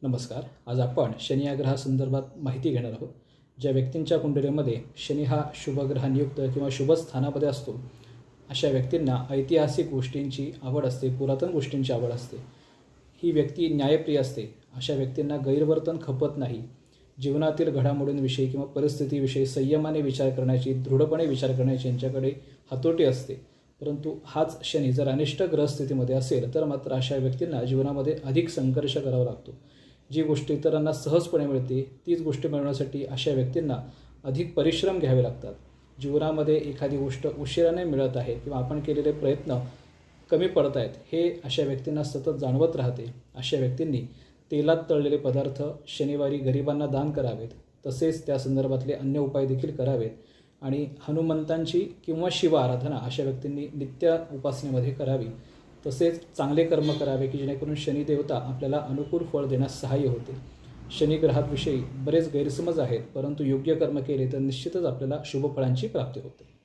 नमस्कार. आज आपण शनी या ग्रहासंदर्भात माहिती घेणार आहोत. ज्या व्यक्तींच्या कुंडलीमध्ये शनी हा शुभग्रह नियुक्त किंवा शुभ स्थानामध्ये असतो, अशा व्यक्तींना ऐतिहासिक गोष्टींची आवड असते, पुरातन गोष्टींची आवड असते. ही व्यक्ती न्यायप्रिय असते. अशा व्यक्तींना गैरवर्तन खपत नाही. जीवनातील घडामोडींविषयी किंवा परिस्थितीविषयी संयमाने विचार करण्याची, दृढपणे विचार करण्याची यांच्याकडे हातोटी असते. परंतु हाच शनी जर अनिष्ट ग्रहस्थितीमध्ये असेल तर मात्र अशा व्यक्तींना जीवनामध्ये अधिक संघर्ष करावा लागतो. जी गोष्ट इतरांना सहजपणे मिळते तीच गोष्ट मिळवण्यासाठी अशा व्यक्तींना अधिक परिश्रम घ्यावे लागतात. जीवनामध्ये एखादी गोष्ट उशिराने मिळत आहे किंवा आपण केलेले प्रयत्न कमी पडत आहेत हे अशा व्यक्तींना सतत जाणवत राहते. अशा व्यक्तींनी तेलात तळलेले पदार्थ शनिवारी गरिबांना दान करावेत. तसेच त्या संदर्भातले अन्य उपाय देखील करावेत. आणि हनुमंतांची किंवा शिव आराधना अशा व्यक्तींनी नित्य उपासनेमध्ये करावी. तसेच चांगले कर्म करावे की जेणेकरून शनिदेवता आपल्याला अनुकूल फळ देण्यास सहाय्य होते. शनिग्रहाविषयी बरेच गैरसमज आहेत, परंतु योग्य कर्म केले तर निश्चितच आपल्याला शुभफळांची प्राप्ती होते.